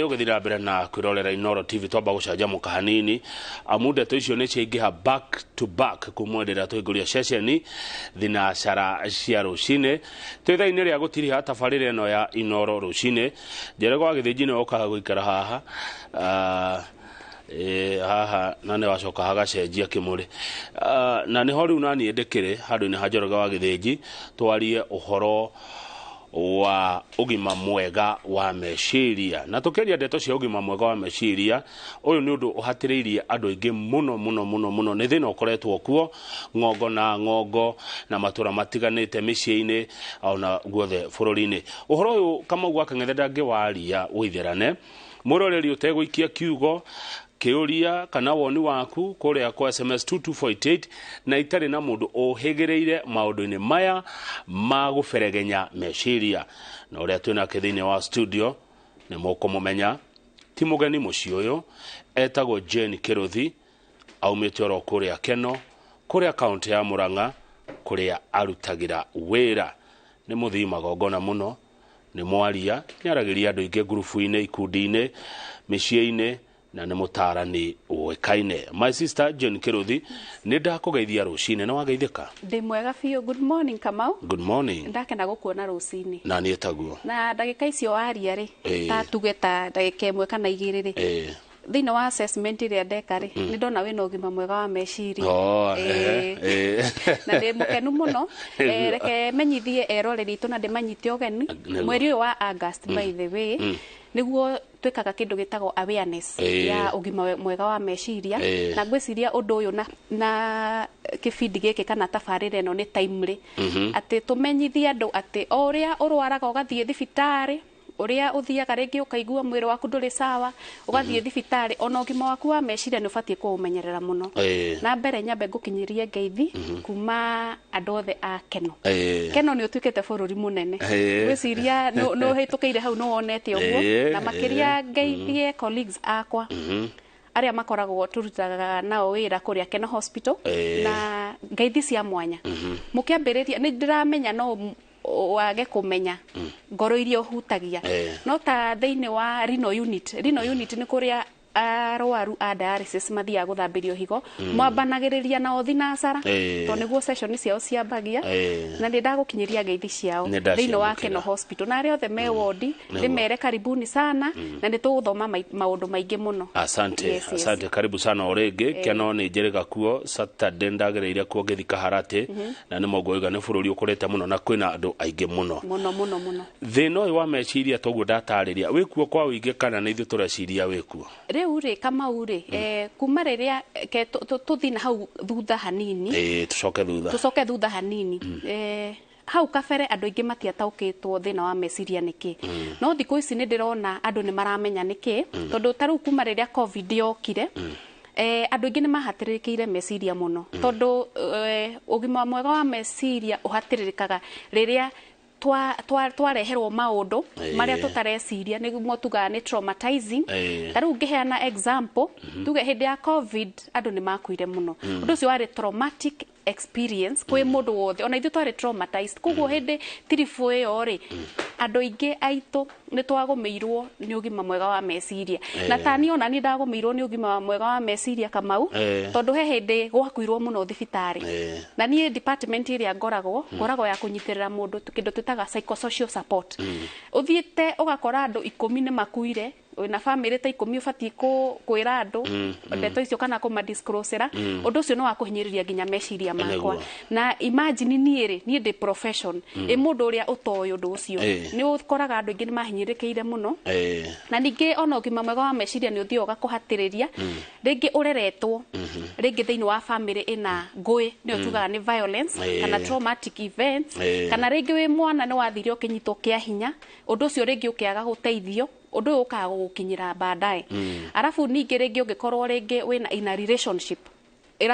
Yogethira mbere na kwirorera Inoro TV twamba gucanjamuka hanini amude to icio ni ciingiha back to back kumwenderera twiguria ceceni thinacara cia rucine twithaini ria gutiri ha tabarire eno ya Inoro rucine njerego agithijine okaga guikara haha haha nane wacoka hagacenjia kimuri na ni hori unani endekere handu ni hajoroga wa githiji twarie uhoro wa ugima mwega wa meciria na tukeria ndeto cia ugima mwega wa meciria uyu ni undu uhatiriirie andu aingi muno ni thina ukoretwo kuo ngongo na matura matiganite miciini ona guothe bururi-ini uhoro uyu kama ugwa kangethe ngi waria witherane muroreri uteguikia kiugo kiuria kana woni waku kuria kwa SMS 2248 na itari na mundu ohegereire maundu-ini maya maguferegenya meciria na uria twina kithini wa studio ni mukumumenya ti mugeni muci uyu etagwo Jane Kiruthi aumite oro kuria Keno kuria county ya Murang'a kuria arutagira wira ni muthii magongona muno ni mwaria ni aragiria andu ingi grupu-ini ikundi-ini micii-ini na ni mutarani wekaine. My sister Jane Kiruthi ni ndakugeithia rucine na wageithika ndi mwega fiyo. Good morning Kamau. Good morning. Ndakena gukuona rucine na ni etaguo na ndagika icio waria ri ta tugeta ndagika imwe kana igiri ri thina wa assessment ria ndeka ri ni ndona wina ugima mwega wa meciria na ndi mukenu muno reke menyithie eroreri tu na ndimanyite ugeni mweri uyu wa August by the way niguo twikaga kindu gitagwo awareness ya ugima mwega wa meciria na ngwiciria undu uyu na kibindi giki kana tabarire eno ni timely ati tumenyithie andu ati uria urwaraga ugathie thibitari uria uthiaga ringi ukaigua mwiri waku nduri sawa ugathie thibitari ona ugima waku wa meciria ni ubatie kuumenyerera muno na mbere nyambe ngukinyirie ngeithi kuma andu othe a Keno Keno ni utuikite bururi munene gwiciria no hitukeire hau no wonete uguo na makiria ngeithie colleagues akwa aria makoragwo turutaga nao wira kuria Keno Hospital na ngeithi cia mwanya mukiambiriria ni ndiramenya no wage kumenya ngoro iria uhutagia no ta thiini wa renal unit ni kuria arwaru a dialysis mathia guthambirio higo mwabanagiriria na othinacara to niguo session ciao ciambagia na ndi ndagukinyiria ngeithi ciao thiini wa Keno Hospital na ari othe me ward ndimere karibuni sana na ndituguthoma maundu maingi muno. Asante asante karibu sana orege Keno ni njerega kuo Saturday ndagereire kuo ngithika harate na ni mogoiga ni bururi ukurete muno na kwina andu aingi muno thina uyu wa meciria toguo ndatariria wikuo kwa wingi kana ni ithu tureciria wikuo riu ri Kamau ri kuma riria tuthina hau thutha hanini tucoke thutha hanini hau kabere andu aingi matiataukitwo thina wa meciria niki no thiku ici ni ndirona andu ni maramenya niki tondu taru kuma riria covid yokire andu aingi ni mahatiririkiire meciria muno tondu ugima mwega wa meciria uhatiririkaga riria twareherwo maundu maria tutareciria niguo tuga ni traumatizing taru ngiheana example tuge hindi ya covid andu ni makuire muno undu ucio wari traumatic experience kwi mundu wothe ona ithu twari traumatized koguo hindi tirifu iyo ri andu aingi aitu ni twagumirwo ni ugima mwega wa meciria na tani ona ni ndagumirwo ni ugima mwega wa meciria Kamau tondu he hindi gwakuirwo muno thibitari na ni department iria ngoragwo ya kunyitirira mundu kindu twitaga psychosocial support uthiite ugakora andu 10 ni makuire na family ta 10 ubatie kwira andu ndeto icio kana kuma disclosera undu ucio no wakuhinyiriria ginya meciria makwa na imagine ni ndi profession mundu uria utoyo undu ucio ni ukoraga andu ingi ni mahinyirikire muno na ningi ona ugima mwega wa meciria ni uthio ugakuhatiriria ringi ureretwo ringi thiini wa family ina ngui ni utugaga ni violence kana traumatic events kana ringi wi mwana ni wathirio kinyito kia hinya undu ucio ringi ukiaga guteithio undu ukaga gukinyira baadaye arafu ningi ringi ungikorwo ringi wina in a relationship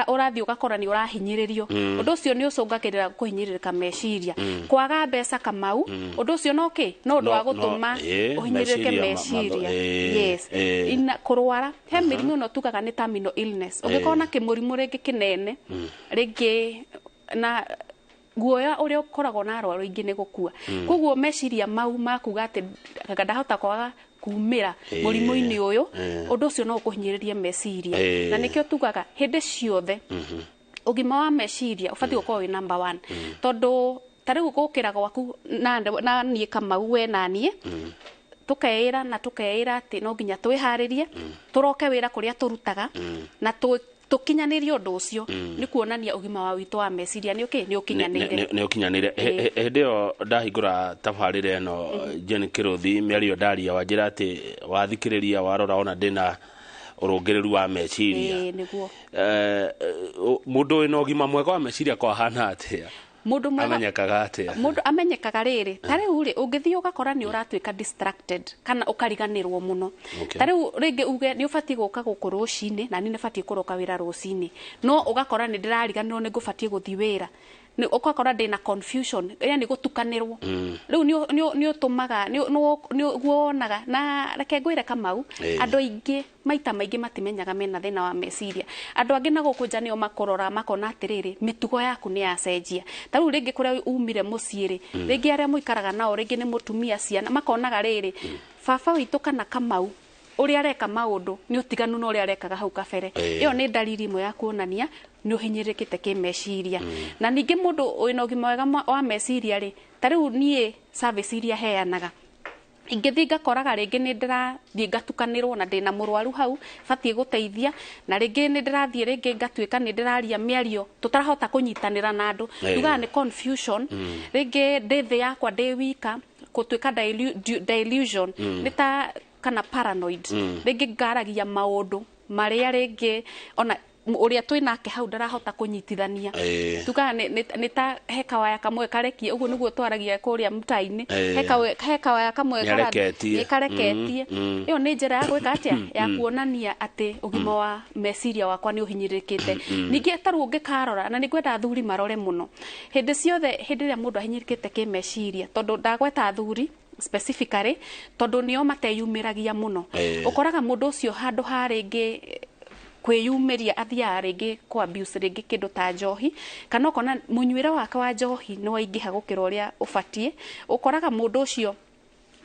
urathi ugakora ni urahinyiririo undu ucio ni ucungagirira kuhinyiririka meciria kwaga mbeca Kamau undu ucio no undu wa gutuma uhinyiririke meciria ina kurwara he mirimu no tugaga ni terminal illness ungikona kimurimu ringi kinene ringi na guoya uria ukoragwo na arwaru ingi ni gukua koguo meciria mau makuga ati ndahota kwaga kumira murimu-ini uyu undu ucio no ukuhinyiririe meciria na nikio tugaga hindi ciothe ugima wa meciria ubati gukorwo wi number 1 tondu tariu gukira gwaku na nie Kamau we na nie tukeira na tukeira ati no nginya twiharirie turoke wira kuria turutaga na tukinyanirie undu ucio ni kuonania ugima wa witu wa meciria ni ukinyanire hindi yo ndahingura tabarire no Jane Kiruthi Mĩario Ndaria wanjira ati wathikiriria warora ona ndina urungireru wa meciria mundu ina ugima mwega wa meciria kwa hana atia mundu amenyekaga atia mundu amenyekaga riri tariu ri ungithii ugakora ni uratwika distracted kana ukariganirwo muno tariu ringi uge ni ubati guka guku rucini na ni nibati kuroka wira rucini no ugakora ni ndirariganirwo ni ngubati guthi wira ni ukakora ndina confusion yani gutukanirwo riu ni utumaga ni guonaga na reke ngwire Kamau andu aingi maita maingi matimenyaga mena thina wa meciria andu angi na gukunja nio makorora makona atiriri mitugo yaku ni yacenjia tariu ringi kuria umire muciiri ringi aria muikaraga nao ringi ni mutumia ciana makonaga riri baba witu kana Kamau uri areka maundu ni utiganu no uri arekaga hau kabere iyo ni dalili imwe ya kuonania ni uhinyirikite kimeciria na ningi mundu wina ugima wega wa meciria ri tariu nie service iria heanaga ingithi ngakoraga ringi ni ndirathie ngatukanirwo na ndina murwaru hau batie guteithia na ringi ni ndirathie ringi ngatwika ni ndiraria miario tutarahota kunyitanira na andu tugaga ni confusion ringi ndithi yakwa ndi wika gutwika delusion nita kana paranoid ringi ngaragia maundu maria ringi ona uria twinake hau ndarahota kunyitithania tuga ni ta hekawaya kamwe karekie uguo niguo twaragia kuria mutaini hekawaya kamwe kareketie iyo ni njira ya gwika atia ya kuonania ati ugima wa meciria wakwa ni uhinyirikite ningi taru ungikarora na nigwenda athuri marore muno hindi ciothe hindi ria mundu ahinyirikite kimeciria tondu ndagweta athuri specifically tondu nio mateyumiragia muno ukoraga mundu ucio handu haringi kwiyumiria athia ringi kwa abuse ringi kindu ta njohi kana ukona munywira wake wa njohi no waingiha gukira uria ubatie ukoraga mundu ucio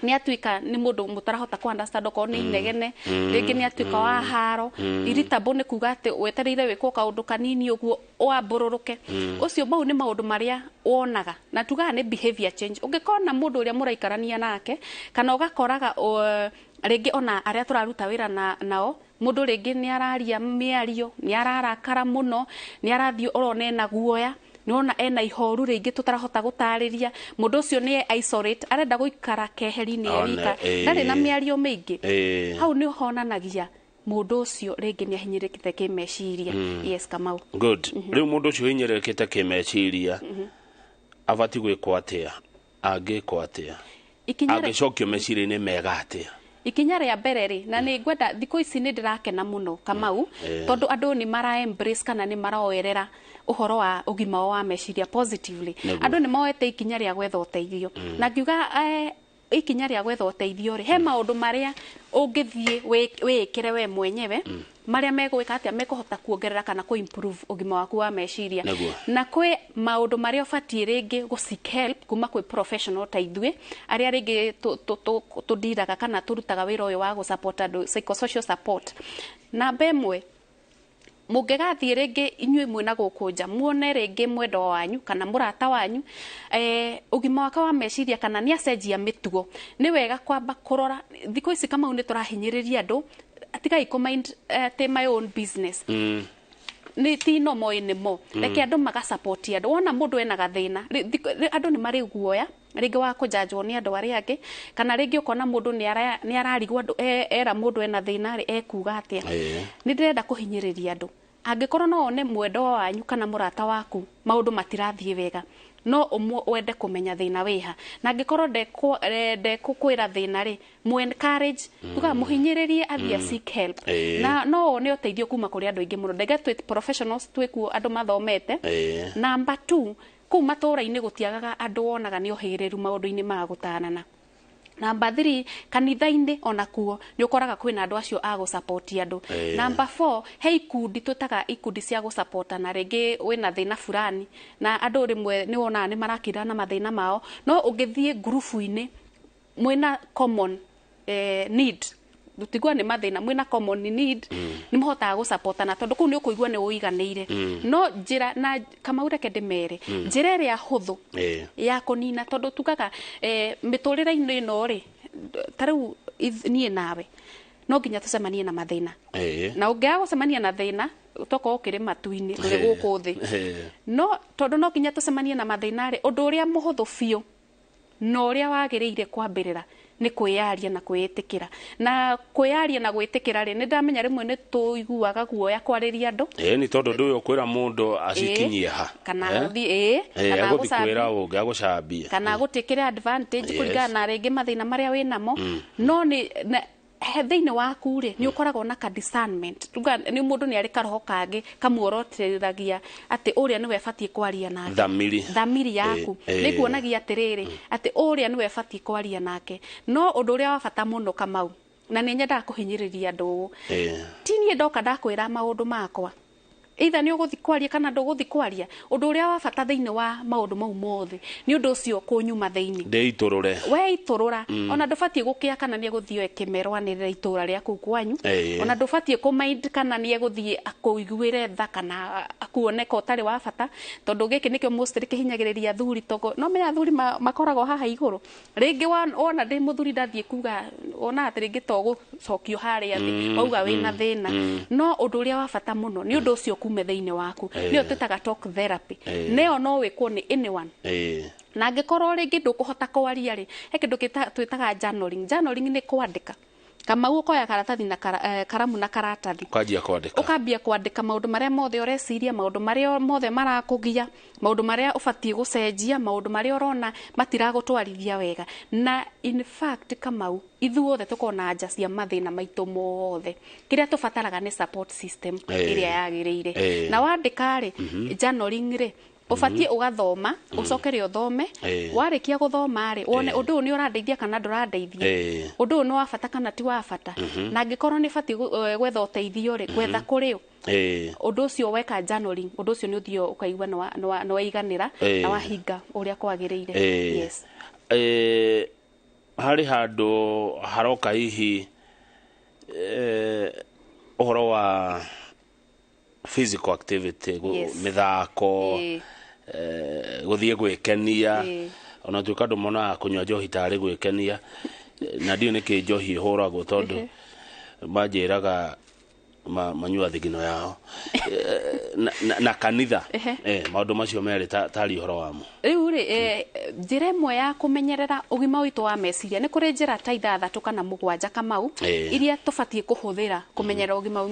ni atwika ni mundu mutarahota ku understand ko ni inegene ringi ni atwika wa haro irritable ni kuga ati wetereire wiko kaundu kanini uguo wambururuke ucio mau ni maundu maria wonaga na tugaga ni behavior change ungikona mundu uria muraikarania nake kana ugakoraga ringi ona aria turaruta wira nao mundu ringi ni araria miario ni ararakara muno ni arathio orone na guoya nona ena ihoru ringi tutarahota gutariria mundu ucio ni isolate arenda guikara keheri-ini erika ndari na miario mingi hau ni honanagia mundu ucio ringi ni ahinyirikite kimeciria yes Kamau good riu mundu ucio hinyirikite kimeciria abati gwikwo atia angikwo atia agicokio meciria-ini mega atia ikinya ria mbere ri na ni ngwenda thiko ici ni ndirakena muno Kamau tondu andu ni mara embrace kana ni maraoerera uhoro wa ugima wa meciria positively andu ni moete ikinya ria gwetha uteithio na ngiuga ikinya ria gwetha uteithio ri he maundu maria ungithie wikire we mwenyewe maria megwika atia mekuhota kuongerera kana ku improve ugima waku wa meciria na kwe maundu maria ubatie ringi go seek help kuma kwe professional ta ithue aria ringi tudiraga kana turutaga wira uyu wa go support andu psychosocial support na bemwe mugegathie ringi inyue mwina gukunja muone ringi mwendo wanyu kana murata wanyu ugima wake wa meciria kana ni acenjia mitugo ni wega kwamba kurora thiko ici Kamau ni turahinyiriria andu atiga ikomind te my own business ni tino moine mo reke andu maga support andu wona mundu ena gathina andu ni mari guoya ringi wa kujajwo ni andu ari angi kana ringi ukona mundu ni ararigwo andu era mundu ena thina ri ekuga atia ni ndirenda kuhinyiriria andu angikorwo no one mwendo wanyu kana murata waku maundu matirathie wega no wende kumenya thina wiha na angikorwo ndekukwira thina ri mu encourage tuga muhinyiririe athia seek help na no one uteithio kuma kuri andu ingi muno ndege twi professionals twiku andu mathomete number 2 kuma tura-ini gutiagaga andu wonaga ni ohiriru maundu-ini ma gutanana number 3 kanitha-ini ona kuo ni ukoraga kwina andu acio a gu support andu number 4 he ikundi tutaga ikundi cia gu support na ringi wina thina fulani na andu rimwe ni wona ni marakira na mathina mao no ungithie group-ini mwina common need tutigwa ni mathina mwina common need ni muhotaga gu supportana tondu ku ni ukuigwa ni uiganire no njira na kama ureke ndimere njira ria huthu ya kunina tondu tugaga miturire-ini no ri tariu nie nawe no nginya tucemanie na mathina na ungiaga gucemania na thina utoko ukiri matuini uri guku thi no tondu no nginya tucemanie na mathina ri undu uria muhuthu biu no uria wagiriire kwambirira ni kwiyaria na kwiitikira na kwiyaria na gwitikira ri ni ndamenya rimwe ni tuiguaga guoya kwariria andu ni tondu ndu ukwira mundu acikinyie ha kana thi kana gukwira ungi agucambia kana gutikira advantage kuringana na ringi mathina maria winamo no ni thiini waku ri ni ukoragwo na ka discernment tuga ni mundu ni ari karoho kangi kamuorotereragia ati uria niwe fatie kwaria nake thamiri yaku ni kuonagia atiriri ati uria niwe fatie kwaria nake no undu uria wa bata muno Kamau na ni nyenda kuhinyiriria andu tini ndoka ndakwira maundu makwa either ni uguthi kwaria kana nduguthi kwaria undu uria wa bata thiini wa maundu mau mothe ni undu ucio kunyuma thiini ndeiturure we iturura ona ndufatie gukia kana ni guthio ekimerwanirira itura ria ku kwanyu ona ndufatie kumind kana ni guthie akuiguire tha kana akuoneka utari wa bata tondu giki nikio mostly kihinyagiriria thuri togo no menya thuri makoragwo haha iguru ringi ona ndi muthuri ndathie kuga ona ati ringi togu cokio haria thi auga wina thina no undu uria wa bata muno ni undu ucio kume thiini waku ni twitaga talk therapy neo no wikwo ni anyone na ngikorwo ringi ndukuhota kwaria ri he kindu twitaga journaling ni kwandika kama ukoya karatathi na karamu na karatathi ukambia kwandika maundu maria mothe ureciria maundu maria mothe marakugia maundu maria ufatie gucenjia maundu maria urona matiragutwarithia wega na in fact Kamau ithuothe tukona anja cia mathina maitu mothe kiria tufataraga ni support system iria yagiriire na wandika ri journaling ri ufatie ugathoma ucokere uthome warikia guthoma ri wone undu ni urandeithia kana ndurandeithia undu ni wa bata kana ti wa bata na ngikorwo ni fatie gwetha uteithio ri gwetha kuri undu ucio weka journaling undu ucio ni uthio ukaigwa no waiganira na wahinga uria kwagiriire yes hari handu haroka hihi uhoro wa physical activity mithako guthie gwikenia ona tuika ndu mona kunywa njohi tari gwikenia na ndio niki njohi huragwo tondu manjiraga manyua thigino yao na kanitha maundu macio meri tari horo wamo riu ri njira imwe ya kumenyerera ugima witu wa meciria ni kuri njira ta ithathatu kana mugwanja Kamau iria tufatie kuhuthira kumenyerera ugima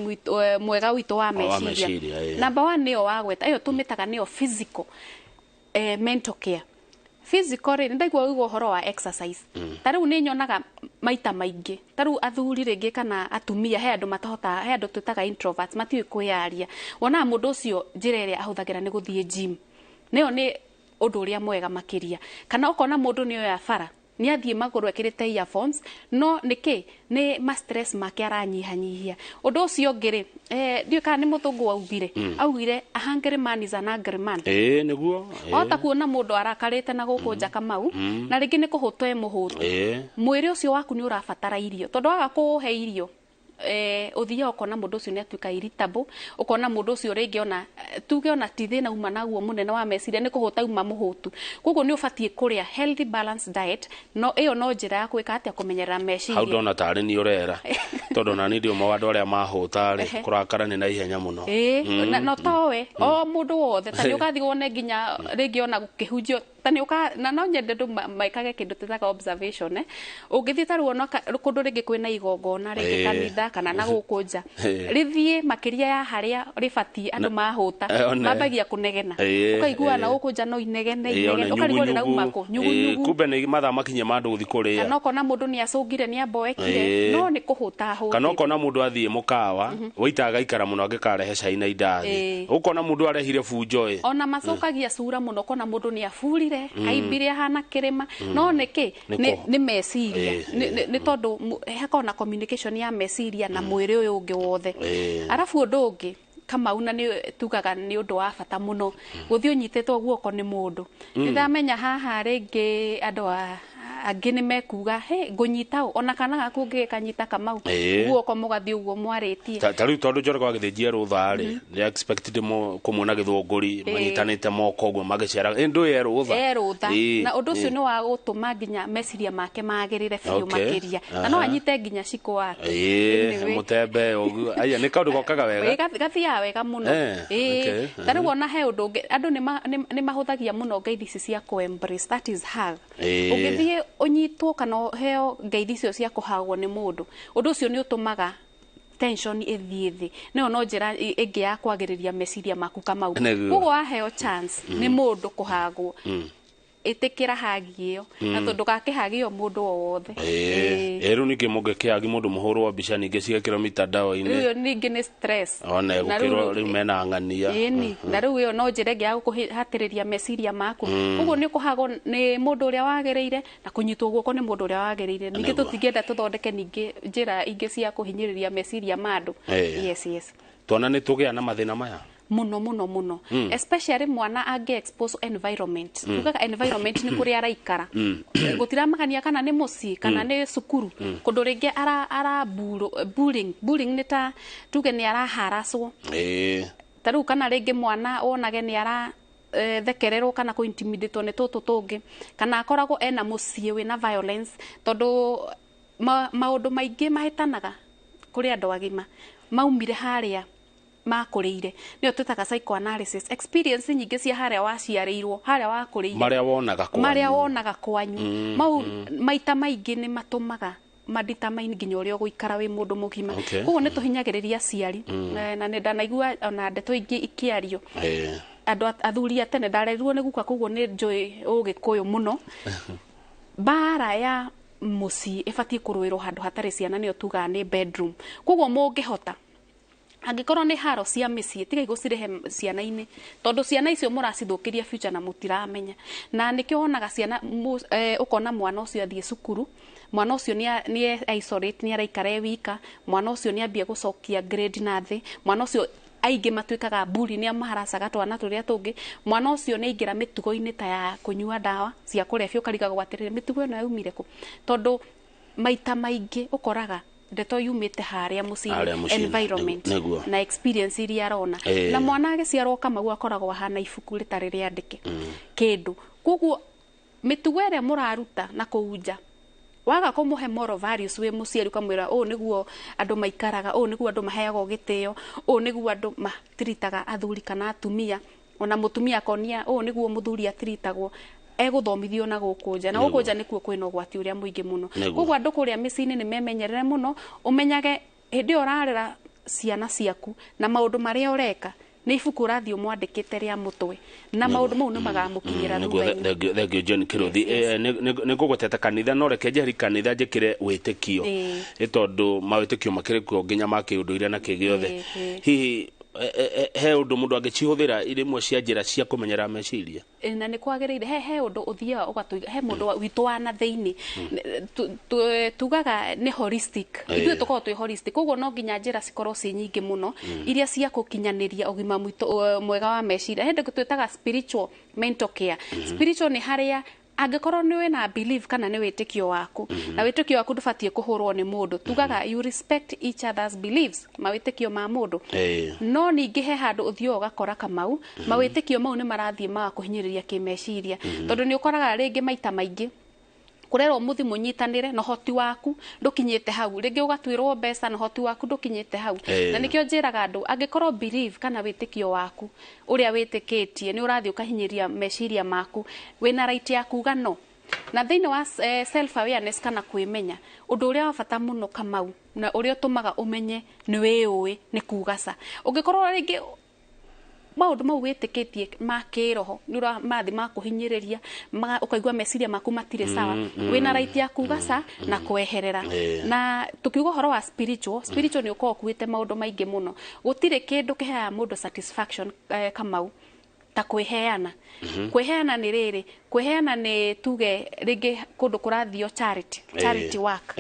mwega witu wa meciria number 1 niyo wagweta iyo tumitaga niyo physical mental care physical ri ndaigwa ugo horo wa exercise tariu ni nyonaga maita maingi tariu athuri ringi kana atumia he andu matahota he andu twitaga introverts matiwe kwiaria wona mundu ucio njira iria ahuthagira ni guthie gym niyo ni undu uria mwega makiria kana ukona mundu niyo ya bara ni athie maguru ekirite earphones no niki ni ma stress make aranyihanyihia undu ucio ngiri ndio kana ni muthungu augire a hungry man is an angry man niguo ota kuona mundu arakarite na gukunja Kamau na ringi ni kuhutwa muhutu mwiri ucio waku ni urabatara irio tondu waga kuhe irio uthia ukona mundu ucio ni atuika irritable ukona mundu ucio ringi ona tuge ona tithina uma naguo munene wa meciria ni kuhuta uma muhutu koguo ni ufatie kuria healthy balanced diet no iyo no njira ya kwika atia kumenyerera meciria hau ndona tari ni urera tondu na ni ndio mawandu aria mahuta ri kurakara ni na ihenya muno no tawe o mundu wothe tani ugathi wone nginya ringi ona gukihunjio tani uka na no nyende ndu maikage kindu titaga observation ugithi taru ona kundu ringi kwina igongona ringi kanitha kana na gukunja rithie makiria ya haria rifati andu mahuta mabagia kunegena ukaigua na gukunja no inegene ukarigorera umako nyugu kumbe ni matha makinye mandu guthi kuria kana kona mundu ni acungire ni amboekire no ni kuhuta huti kana kona mundu athie mukawa waitaga ikara muno angikarehe caina indathi ukona mundu arehire bunjo ona macokagia cura muno kona mundu ni afurire aimbire hana kirima no niki ni meciria ni tondu hakona communication ya meciria na mwiri uyu ungi wothe arafu undu ungi Kamau na ni tugaga ni undu wa bata muno guthio nyitetwo guoko ni mundu nithamenya haha ringi andu angĩ nĩ mekuga he ngũnyita ona kana gaku ngĩkanyita Kamau guoko mũgathi ũguo mwarĩtie ta rĩu tondũ Njoroge wa Gĩthĩnji rũtha-rĩ nĩ expected kũmuona Gĩthũngũri manyitanĩte moko ũguo magĩcera ndũĩ rũtha na ũndũ ũcio nĩ wa gũtũma nginya meciria make magĩrĩre biũ makĩria na no anyite nginya Ciko wake mũtembe ũguo aya nĩ kaũndũ gokaga wega gathiaga wega mũno ta rĩu ona he ũndũ ũngĩ andũ nĩ mahũthagia mũno ngeithi ici cia embrace that is hug ũgĩthiĩ ũnyitwo kana heo ngeithi icio cia kũhagwo nĩ mũndũ ũndũ ũcio nĩ ũtũmaga tension ĩthiĩ thĩ no njĩra ĩngĩ ya kwagĩrĩria meciria maku Kamau koguo waheo chance nĩ mũndũ kũhagwo ĩtĩkĩra hagi ĩyo na tondũ gakĩhagio mũndũ wothe rĩu ningĩ mũngĩkĩhagi mũndũ mũhũrwo mbica ningĩ cigekĩrwo mitandao-inĩ rĩu ningĩ nĩ stress ona gũkĩrwo rĩu mena ng'ania na rĩu ĩyo no njĩra ĩngĩ ya gũkũhatĩrĩria meciria maku ũguo nĩ kũhagwo nĩ mũndũ ũrĩa wagĩrĩire na kũnyitwo guoko nĩ mũndũ ũrĩa wagĩrĩire ningĩ tũtingĩenda tũthondeke ningĩ njĩra ingĩ cia kũhinyĩrĩria meciria ma andũ yes tuona nĩ tũgĩa na mathĩna maya muno especially mwana ange expose environment tugaga environment nĩ kũrĩa araikara gũtiramagania kana nĩ mũciĩ kana nĩ cukuru kũndũ rĩngĩ ara bullying nĩ ta tuge nĩ araharacwo ta rĩu kana rĩngĩ mwana wonage nĩ ara thekererwo kana kũ intimidate nĩ tũtũ tũngĩ kana akoragwo ena mũciĩ wĩna violence tondũ maũndũ maingĩ mahĩtanaga kũrĩ andũ agima maumire harĩa makũrĩire nĩyo twĩtaga psychoanalysis experience nyingĩ cia harĩa waciarĩirwo harĩa wakũrĩire marĩa wonaga kwanyu mau maita maingĩ nĩ matũmaga madetermine nginya ũrĩa ũgũikara wĩ mũndũ mũgima koguo nĩ tũhinyagĩrĩria aciari na nĩ ndanaigua ona ndeto ingĩ ikĩario andũ athuri a tene ndarerirwo nĩ guka koguo nĩ njũĩ Ũgĩkũyũ mũno bara ya mũciĩ ĩbatiĩ kũrũĩrwo handũ hatarĩ ciana nĩyo tugaga nĩ bedroom koguo mũngĩhota angĩkorwo nĩ haro cia mĩciĩ tiga igũcirehe ciana-inĩ tondũ ciana icio mũracithũkĩria future na mũtiramenya na nĩkĩo wonaga ciana ũkona mwana ũcio athiĩ cukuru mwana ũcio nĩ isolate nĩ araikara wika mwana ũcio nĩ ambia gũcokia grade na thĩ mwana ũcio aingĩ matuĩkaga bully nĩ amaharacaga twana tũrĩa tũngĩ mwana ũcio nĩ aingĩra mĩtugo-inĩ ta ya kũnyua ndawa cia kũrebia ũkarigagwo atĩrĩrĩ mĩtugo ĩno yaumire kũ tondũ maita maingĩ ũkoraga ndeto yumĩte harĩa mũciĩ environment na experience iria arona na mwana agĩciarwo Kamau akoragwo hana ibuku rĩtarĩ rĩandĩke kĩndũ koguo mĩtugo ĩrĩa mũraruta na kũunja waga kũmũhe moral values wĩ mũciari ũkamwĩra nĩguo andũ maikaraga nĩguo andũ maheagwo gĩtĩo nĩguo andũ matiritaga athuri kana atumia ona mũtumia akonia nĩguo mũthuri atiritagwo egũthomithio na gũkũ nja na gũkũ nja nĩkuo kwĩna ũgwati ũrĩa mũingĩ mũno koguo andũ kũrĩa mĩciĩ-inĩ nĩ memenyerere mũno ũmenyage hĩndĩ ĩyo ũrarera ciana ciaku na maũndũ marĩa ũreka nĩ ibuku ũrathiĩ ũmwandĩkĩte rĩa mũtwe na maũndũ mau nĩ magamũkinyĩra thutha-inĩ thengio John Kĩrũthi nĩ ngũgwetete kanitha no reke njeheri kanitha njĩkĩre wĩtĩkio tondũ mawĩtĩkio makĩrĩ kuo nginya ma kĩũndũire na kĩgĩothe hihi he ũndũ mũndũ angĩcihũthĩra irĩmwe cia njĩra cia kũmenyera meciria na nĩ kwagĩrĩire he ũndũ ũthiaga ũgatũiga he mũndũ witũ wa na thĩinĩ tugaga nĩ holistic ithuĩ tũkoragwo twĩ holistic koguo no nginya njĩra cikorwo ciĩ nyingĩ mũno iria cia gũkinyanĩria ũgima mwega wa meciria hĩndĩ twĩtaga spiritual mental care spiritual nĩ harĩa angĩkorwo nĩ wĩna belief kana nĩ wĩtĩkio waku na wĩtĩkio waku ndũbatiĩ kũhũrwo nĩ mũndũ tugaga you respect each other's beliefs mawĩtĩkio ma mũndũ no ningĩ he handũ ũthiĩ ũgakora Kamau mawĩtĩkio mau nĩ marathiĩ magakũhinyĩrĩria kĩmeciria tondũ nĩ ũkoraga rĩngĩ maita maingĩ kurerwo muthi munyitanire no hoti waku ndukinyite hau rĩngĩ ũgatuĩrwo mbeca no hoti waku ndukinyite hau na nikio njĩraga andũ angĩkorwo believe kana wĩtĩkio waku ũrĩa wĩtĩkĩtie nĩ ũrathiĩ ũkahinyĩria meciria maku wĩna right ya kuga no na thĩinĩ wa self awareness kana kwĩmenya ũndũ ũrĩa wa bata mũno Kamau na ũrĩa ũtũmaga ũmenye nĩ wĩũĩ nĩ kugaca ũngĩkorwo rĩngĩ maũndũ mau wĩtĩkĩtie ma kĩroho nĩ ũramathi ma kũhinyĩrĩria ũkaigua meciria maku matirĩ sawa wĩna right ya kugaca na kweherera na tukiuga ũhoro wa spiritual nĩ ũkoragwo kuĩte maũndũ maingĩ mũno gũtirĩ kĩndũ kĩheaga mũndũ satisfaction Kamau ta kwĩheana kwĩheana nĩ rĩrĩ kwĩheana nĩ tuge rĩngĩ kũndũ kũrathio charity work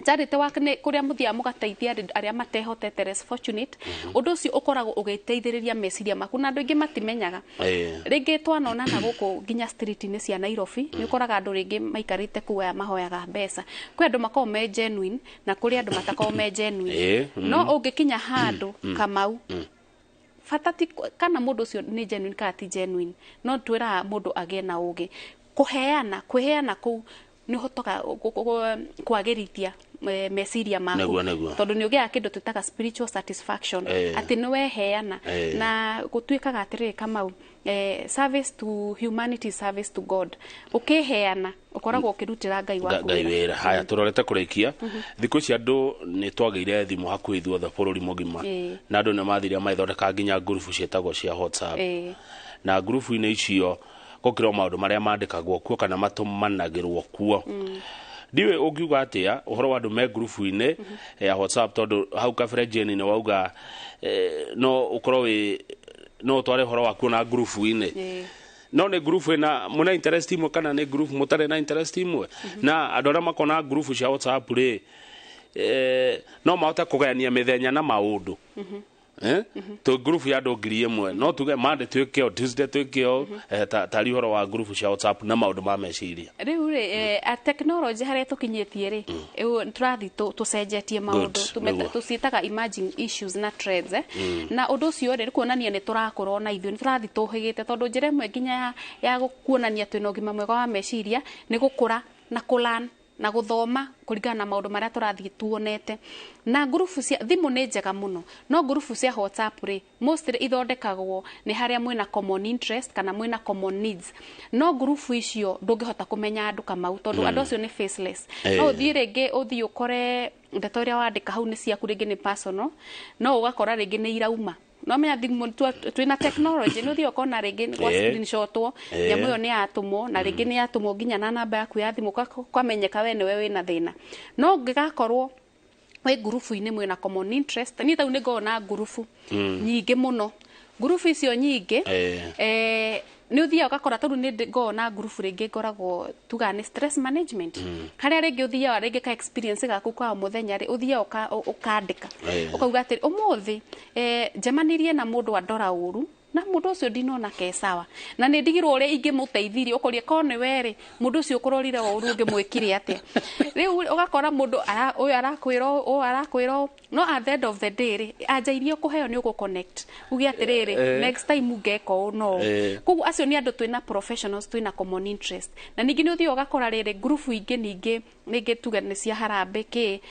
charity work ne kuria muthia mugateithia aria matehotete less fortunate undu ucio ukoragwo ugiteithiriria meciria maku na andu ingi matimenyaga ringi twanona na guku ginya street ni cia Nairobi ni ukoraga andu ringi maikarite kuwa mahoyaga mbeca kwi andu makao me genuine na kuri andu matakao me genuine no ungikinya handu Kamau fatati kana mundu ucio ni genuine kana ti genuine no twira mundu agie na ugi kweheana ku ni hotoka kwagirithia meciria maku tondu ni ugia kindu tutaka spiritual satisfaction ati ni weheana na gutwikaga atiri Kamau service to humanity, service to God ukiheana ukoragwo ukirutira Ngai waku wira. Haya turorete kurikia thiku cia andu ni twageire thimu hakuhi thuothe bururi mugima na andu ni mathiria maithondeka nginya group cietagwo cia WhatsApp na group ine icio gukira maundu maria mandikagwo kuo kana matumanagirwo kuo ndiwe ungiuga atia uhoro wa andu me group ine ya WhatsApp tondu hau kabere Jane ni wauga no ukorwo wi no tware horo waku na group ine no ne group ina muna interest imwe kana ne group mutare na interest imwe na andu aria makona group cia WhatsApp ri no mahota kugania mithenya na maundu to group ya andu ngiri imwe no tuge Monday twikeo Tuesday twikeo tari horo wa group cia WhatsApp na maundu ma meciria riu ri a technology haria tukinyetie ri turathi tucenjetie maundu tucitaga emerging issues na trends na undu ucio ri kuonania ni turakorwo na ithuĩ ni turathi tuhigite tondu njira imwe nginya ya kuonania twina ugima mwega wa meciria ni gukura na kulan na guthoma kuringana na maundu maria turathi tuonete na grupu cia thimu ni njega muno no grupu cia WhatsApp ri mostly ithondekagwo ni haria mwina common interest kana mwina common needs no grupu icio ndungihota kumenya andu Kamau tondu andu acio ni faceless no uthii ringi uthii ukore ndeto iria wandika hau ni ciaku ringi ni personal no ugakora ringi ni irauma no menya thimu twina technology no thio kona ringi kwa screenshotwo nyamu yo ni atumwo na ringi ni atumwo nginya na namba yaku ya thimu kwamenyeka we niwe wina thina no ngigakorwo we grupu ine mwina common interest ni tau ni ngona grupu nyingi muno grupu icio nyingi ni uthia ukakora tondu ni ngona grupu ringi ngoragwo tuga ni stress management haria ringi uthia ringi ka experience gaku kwa muthenya ri uthia ukandika ukauga ati umuthi njemanirie na mundu andora uru na mundu ucio ndinona ke sawa na ni ndigirwo uri ingimuteithirie ukorie kone were mundu ucio kurorire wa uru ngimwikire atia riu ugakora mundu uyu arakwiro no at the end of the day ajairie kuheo ni ugo connect ugi atiriri next time ungeko no kugu acio ni andu twina professionals twina common interest na ningi ni uthio ugakora riri group ningi tuga ni cia harambe ki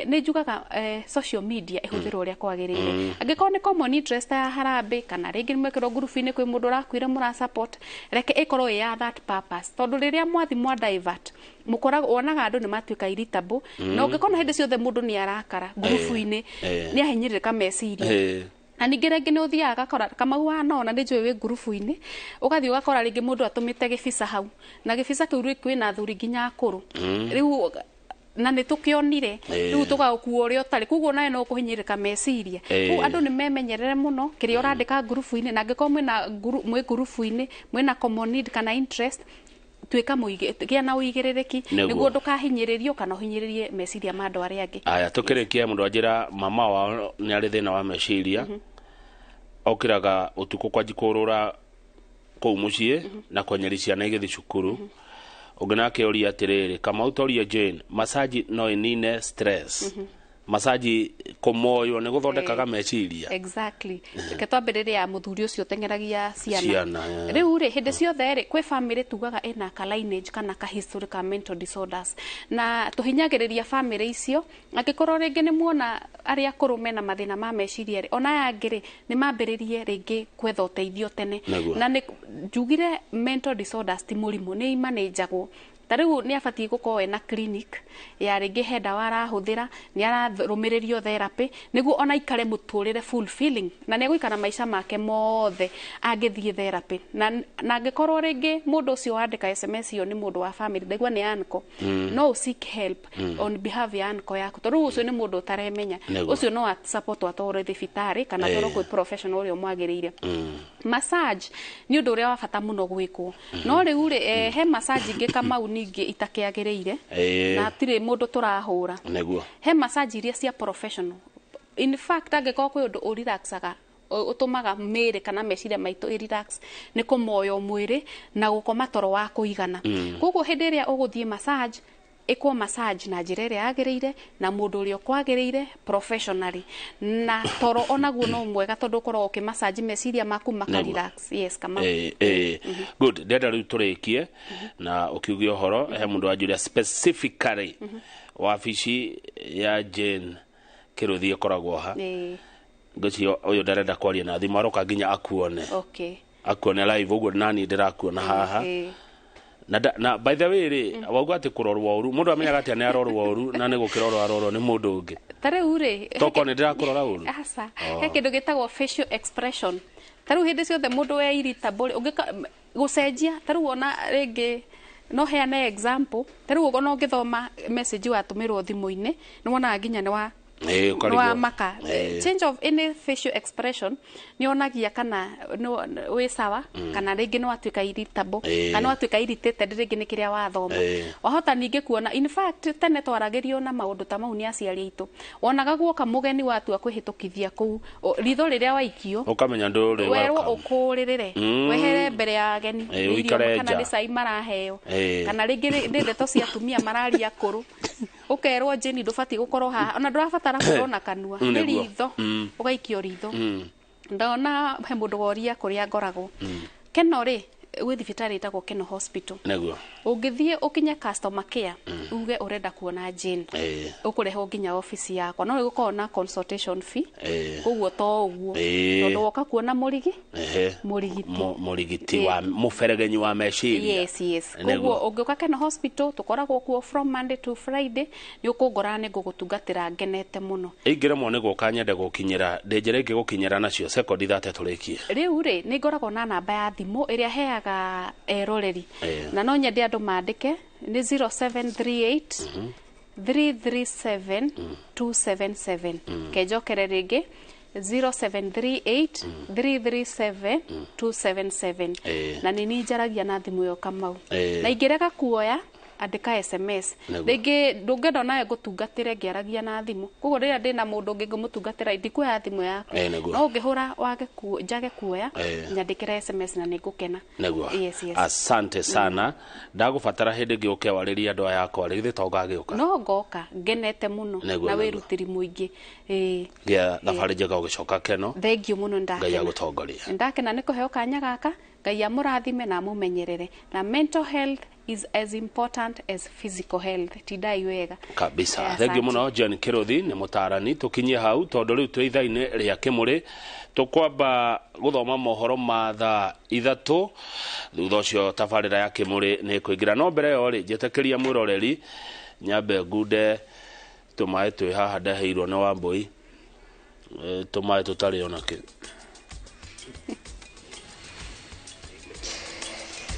ni njugaga social media ihuthirwo ria kwagirire angikona ni common interest ya harambe kana ringi mwekero group ine kwi mundu rakwira mura support reke ikorwo ya that purpose tondu riria mwathi mwa divert mukora wonaga andu ni matuika irritable na ungikona hindi ciothe mundu ni arakara group ine ni ahinyiririka meciria na ningi ringi ni uthia agakora Kamau wanona ni njui wi group ine ugathi ugakora ringi mundu atumite gibisa hau na gibisa kiu ri kwina athuri nginya akuru riu na ni tukionire riu tugakuo ri otari kuguo nae no kuhinyirika meciria ku andu ni memenyerere muno kiri urandika group ine na ngiko mwe group ine mwina common need kana interest twika muigia na uigiririki niguo ndukahinyiririo kana uhinyiririe meciria ma andu aria angi aya tukirikia mundu ajira mama wao ni ari thina wa meciria okiraga utuko kwa jikurura ko mucie na kwenyeria na igithi cukuru uginake uri atiriri kama utoria Jane massage no inine stress massage komoyo ne guthondekaga meciria exactly ketwambiriria ya muthuri ucio tengeragia ciana riu ri hindi ciothe ri kwi family tugaga ina ka lineage kana ka historical mental disorders na tuhinyagiriria family icio akikorwo ringi ni muona ari akuru mena mathina ma meciria ri ona yangiri ni mambiririe ringi kwetha uteithio tene na ni njugire mental disorders ti murimu ni imanagagwo tariu ni afati gukorwo na clinic ya ringi henda warahuthira ni ararumiririo therapy niguo ona ikare muturire fulfilling na ni guikara maisha make mothe angithie therapy na angikorwo ringi mundu ucio wandika SMS yo ni mundu wa family ndegwa ni anko no seek help on behalf ya anko yako tariu ucio ni mundu utaremenya ucio no support atore thibitari kana toro kwi professional yo mwagirire massage ni undu uria wa bata muno gwikwo no riu ri he massage ingi Kamau ningi itakiagiriire na tire mundu turahura neguo he massage iria cia professional in fact angiko kwi undu urelaxaga utumaga mire kana meciria maitu relax ni kumoyo mwiri na gukoma toro wa kuigana koguo hindi iria uguthie massage iko massage na njira iria yagiriire na mundu uria kwagiriire professionally na toro onaguo no mwega tondu korwo ki massage meciria maku maka relax yes kama good ndenda riu turikie na ukiugia horo he mundu wa Julia specifically wabici ya Jane Kiruthi koragwo ha ngocio uyu ndarenda kwaria na thimu aroka nginya akuone akuone live uguo nani ndirakuona haha na by the way ri wauga ati kurorwa uru mundu amenyaga ati ne arorwa uru na ne gukirorwa arorwa ni mundu ungi tariu ri toko ne ndirakurora uru asa he kindu gitagwo facial expression tariu hindi ciothe mundu we irritable ungika gucenjia tariu ona ringi no heane example tariu ugo no ngithoma message watumirwo thimu-ini ni wona nginya ni wa no maka change of any facial expression ni onagia kana we sawa kana ringi no atuika irritable kana atuika irritated ringi ni kiria wathoma wahota ningi kuona in fact tene twaragerio na maundu ta mau ni aciari itu wonaga guoka mugeni watu akuhitukithia ku ritho riria waikio ukamenya nduri werwo ukuririre wehere mbere ya ageni kana ni sai maraheo kana ringi ndeto cia tumia mararia kuru ukerwo Jeni ndubati gukorwo haha ona ndurabatara kurona kanua ni ritho ugaikio ritho ndona he mundu woria kuria ngoragwo keno ri wi thibitari itagwo Keno Hospital neguo ungithie ukinya customer care uge urenda kuona Jane ukureho nginya office yakwa no gukona na consultation fee koguo to uguo tondu woka kuona murigiti wa muferegenyi wa meciria yes koguo ungiuka Keno Hospital tukoragwo kuo from Monday to Friday ni ukungora ni gugutungatira ngenete muno ingiremwo ni guka nyende gukinyira ndenjere ingi gukinyira nacio second thate turikie riu ri ni ngoragwo na namba ya thimu iria heaga eroreri na no nyende andu mandike ni 0738 337 277 kejokere ringi 0738 337 277 na nini njaragia na thimu yo Kamau na ingirega kuoya andika SMS ringi ndungenda naye gutungatire ngiaragia na thimu koguo riria ndina mundu ngi ngumutungatira ndikuoya thimu yaku no ngihura wage njage kuoya nyandikira SMS na ningukena yes asante sana ndagubatara hindi ngiuke wariria andu aya akwa rithi to ngagiuka no ngoka ngenete muno na wirutiri muingi gia thabari njega ugicoka Keno thank you muno ndakena ngai agutongoria ndakena niko heo kanya gaka ngai amurathime na mumenyerere na mental health is as important as physical health tidai wega kabisa thank you muno Jane Kiruthi ni mutarani tukinyie hau tondu riu twi ithaini ria Kimuri tukwamba guthoma mohoro ma thaa 3 thutha ucio tabarira ya Kimuri ni kuingira no mbere yo ri njetekeria mwiroreri nyambe ngude tumae twi haha ndaheirwo na Wambui tumae tutari onake